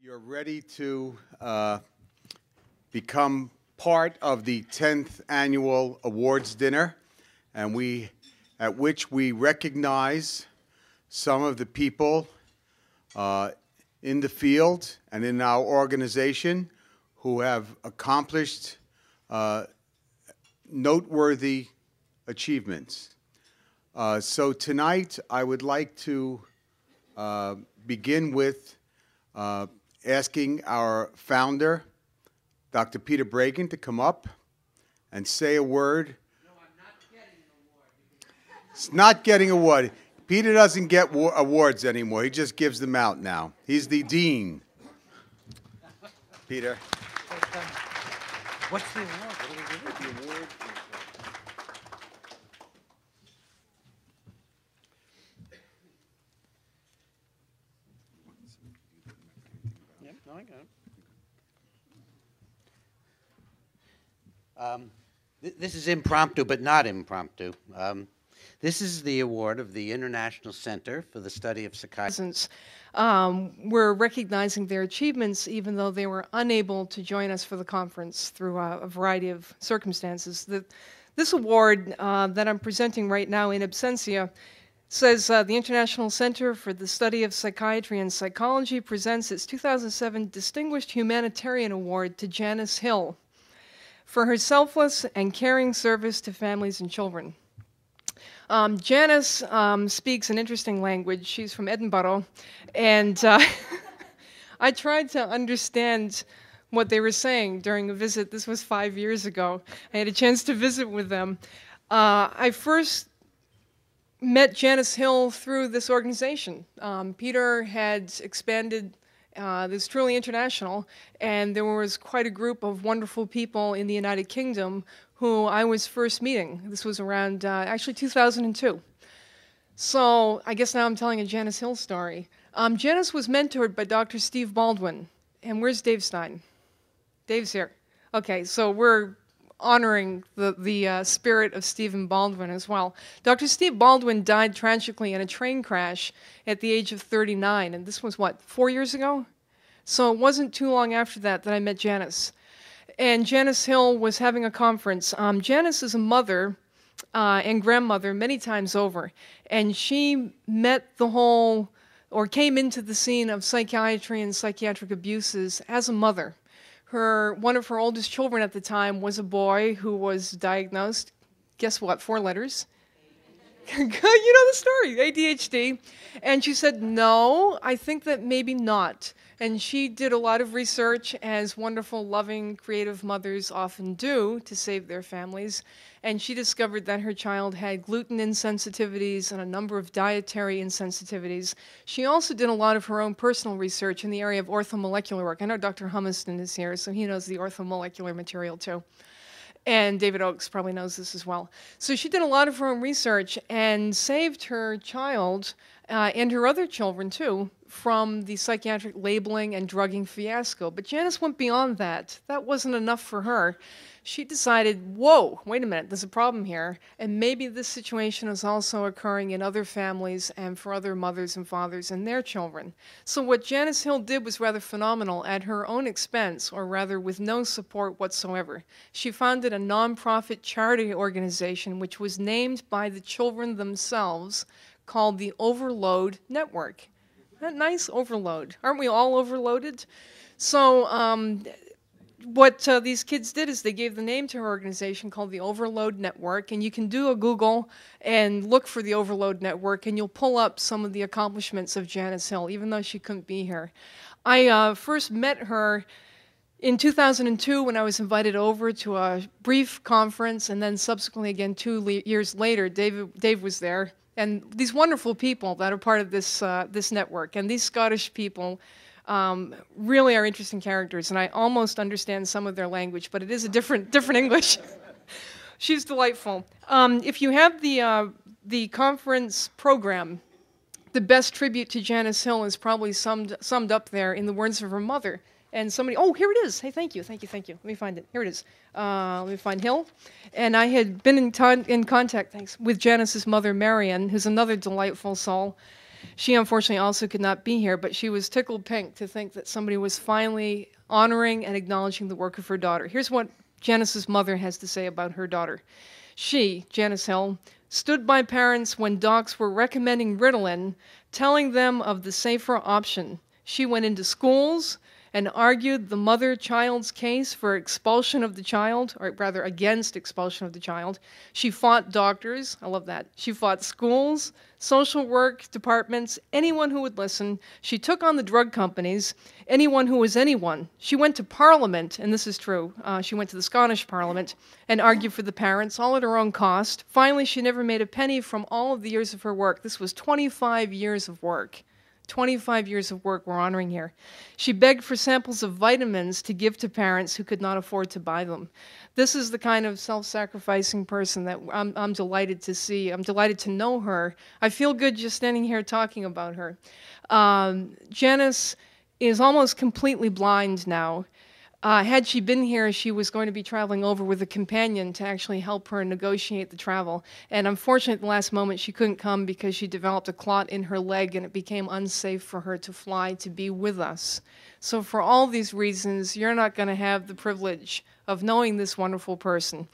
You're ready to become part of the 10th annual awards dinner, and at which we recognize some of the people in the field and in our organization who have accomplished noteworthy achievements. So tonight I would like to begin with asking our founder, Dr. Peter Bragan, to come up and say a word. No, I'm not getting an award. It's not getting an award. Peter doesn't get awards anymore. He just gives them out now. He's the dean. Peter. What's the award? What do we give it? The award. Yep, no, I got it. This is impromptu, but not impromptu. This is the award of the International Center for the Study of Psychiatry. We're recognizing their achievements even though they were unable to join us for the conference through a variety of circumstances. This award that I'm presenting right now in absentia says the International Center for the Study of Psychiatry and Psychology presents its 2007 Distinguished Humanitarian Award to Janice Hill for her selfless and caring service to families and children. Janice speaks an interesting language. She's from Edinburgh, and I tried to understand what they were saying during a visit. This was 5 years ago. I had a chance to visit with them. I first met Janice Hill through this organization. Peter had expanded this truly international, and there was quite a group of wonderful people in the United Kingdom who I was first meeting. This was around, actually 2002. So I guess now I'm telling a Janice Hill story. Janice was mentored by Dr. Steve Baldwin. And where's Dave Stein? Dave's here. Okay, so we're honoring the spirit of Stephen Baldwin as well. Dr. Steve Baldwin died tragically in a train crash at the age of 39, and this was, what, 4 years ago? So it wasn't too long after that I met Janice. And Janice Hill was having a conference. Janice is a mother and grandmother many times over, and she met the whole, or came into the scene of psychiatry and psychiatric abuses as a mother. One of her oldest children at the time was a boy who was diagnosed, guess what, 4 letters? You know the story, ADHD. And she said, no, I think that maybe not. And she did a lot of research, as wonderful, loving, creative mothers often do, to save their families. And she discovered that her child had gluten insensitivities and a number of dietary insensitivities. She also did a lot of her own personal research in the area of orthomolecular work. I know Dr. Humiston is here, so he knows the orthomolecular material too. And David Oakes probably knows this as well. So she did a lot of her own research and saved her child and her other children too from the psychiatric labeling and drugging fiasco. But Janice went beyond that. That wasn't enough for her. She decided, whoa, wait a minute, there's a problem here, and maybe this situation is also occurring in other families and for other mothers and fathers and their children. So what Janice Hill did was rather phenomenal at her own expense, or rather with no support whatsoever. She founded a nonprofit charity organization which was named by the children themselves, called the Overload Network. Isn't that nice? Overload. Aren't we all overloaded? So what these kids did is they gave the name to her organization called the Overload Network, and you can do a Google and look for the Overload Network, and you'll pull up some of the accomplishments of Janice Hill, even though she couldn't be here. I first met her in 2002 when I was invited over to a brief conference, and then subsequently again 2 years later, Dave was there. And these wonderful people that are part of this, this network, and these Scottish people really are interesting characters, and I almost understand some of their language, but it is a different English. She's delightful. If you have the conference program, the best tribute to Janice Hill is probably summed up there in the words of her mother. And somebody, oh, here it is. Hey, thank you. Let me find it. Here it is. Let me find Hill. And I had been in contact, with Janice's mother, Marion, who's another delightful soul. She unfortunately also could not be here, but she was tickled pink to think that somebody was finally honoring and acknowledging the work of her daughter. Here's what Janice's mother has to say about her daughter. She, Janice Hill, stood by parents when docs were recommending Ritalin, telling them of the safer option. She went into schools and argued the mother-child's case for expulsion of the child, or rather against expulsion of the child. She fought doctors, I love that. She fought schools, social work departments, anyone who would listen. She took on the drug companies, anyone who was anyone. She went to Parliament, and this is true, she went to the Scottish Parliament and argued for the parents, all at her own cost. Finally, she never made a penny from all of the years of her work. This was 25 years of work. 25 years of work we're honoring here. She begged for samples of vitamins to give to parents who could not afford to buy them. This is the kind of self-sacrificing person that I'm delighted to see. I'm delighted to know her. I feel good just standing here talking about her. Janice is almost completely blind now. Had she been here, she was going to be traveling over with a companion to actually help her negotiate the travel. And unfortunately, at the last moment, she couldn't come because she developed a clot in her leg and it became unsafe for her to fly to be with us. So for all these reasons, you're not going to have the privilege of knowing this wonderful person.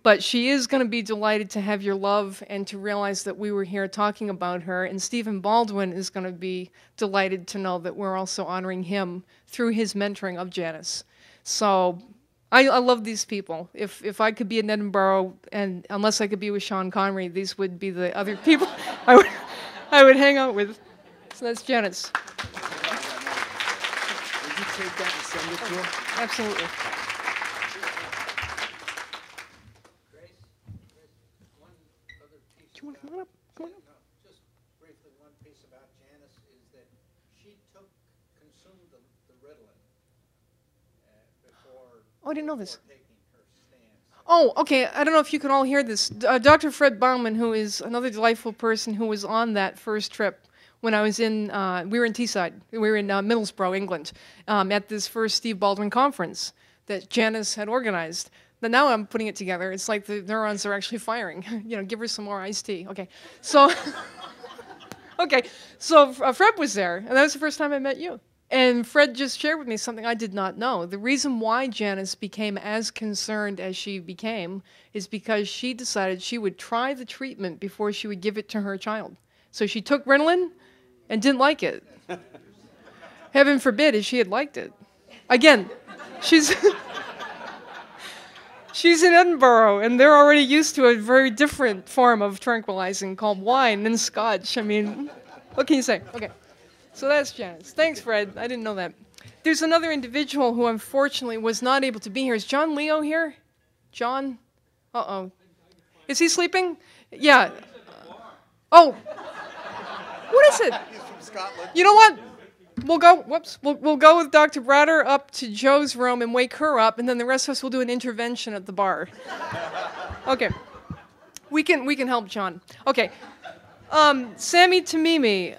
But she is going to be delighted to have your love and to realize that we were here talking about her. And Stephen Baldwin is going to be delighted to know that we're also honoring him through his mentoring of Janice. So I love these people. If I could be in Edinburgh, and unless I could be with Sean Connery, these would be the other people I would hang out with. So that's Janice. Would you take that and send it to him? Absolutely. Grace, one other piece. Do you want to come on up? Come on up. No, just briefly, one piece about Janice is that she consumed the Ritalin before. Oh, I didn't know this. Taking her stance. Oh, okay. I don't know if you can all hear this. Dr. Fred Bauman, who is another delightful person who was on that first trip when I was in, we were in Teesside. We were in Middlesbrough, England, at this first Steve Baldwin conference that Janice had organized. But now I'm putting it together. It's like the neurons are actually firing. You know, give her some more iced tea. Okay. So, okay. So Fred was there, and that was the first time I met you. And Fred just shared with me something I did not know. The reason why Janice became as concerned as she became is because she decided she would try the treatment before she would give it to her child. So she took Ritalin and didn't like it. Heaven forbid if she had liked it. Again, she's she's in Edinburgh, and they're already used to a very different form of tranquilizing called wine and scotch. I mean, what can you say? Okay. So that's Janice. Thanks, Fred. I didn't know that. There's another individual who unfortunately was not able to be here. Is John Leo here? John? Uh-oh. Is he sleeping? Yeah. Oh. What is it? He's from Scotland. You know what? We'll go, we'll go with Dr. Bratter up to Joe's room and wake her up, and then the rest of us will do an intervention at the bar. Okay. We can help John. Okay. Sammy Tamimi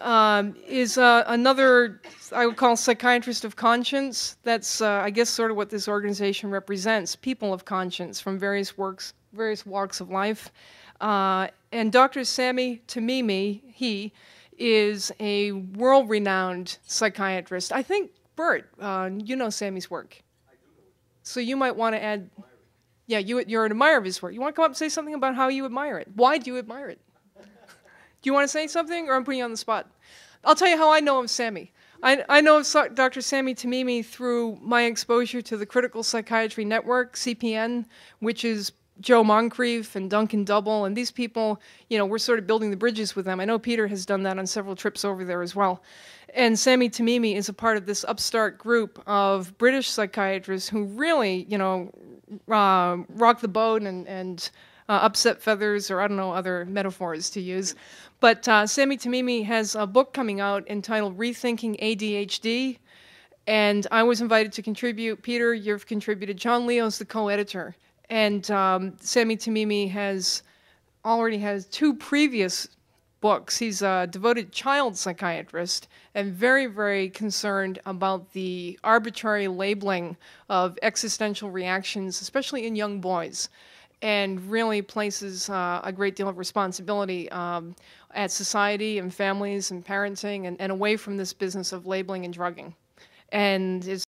is another, I would call, psychiatrist of conscience. That's, I guess, sort of what this organization represents, people of conscience from various walks of life. And Dr. Sammy Tamimi, he is a world-renowned psychiatrist. I think, Bert, you know Sammy's work. I do. So you might want to add, yeah, you're an admirer of his work. You want to come up and say something about how you admire it? Why do you admire it? Do you want to say something, or I'm putting you on the spot? I'll tell you how I know of Sammy. I know of Dr. Sammy Tamimi through my exposure to the Critical Psychiatry Network, CPN, which is Joe Moncrief and Duncan Double, and these people, you know, we're sort of building the bridges with them. I know Peter has done that on several trips over there as well. And Sammy Tamimi is a part of this upstart group of British psychiatrists who really, you know, rock the boat and upset feathers, or I don't know, other metaphors to use. But Sammy Tamimi has a book coming out entitled Rethinking ADHD, and I was invited to contribute. Peter, you've contributed. John Leo's the co-editor. And Sammy Tamimi already has 2 previous books. He's a devoted child psychiatrist and very, very concerned about the arbitrary labeling of existential reactions, especially in young boys. and really places a great deal of responsibility at society and families and parenting and away from this business of labeling and drugging. And is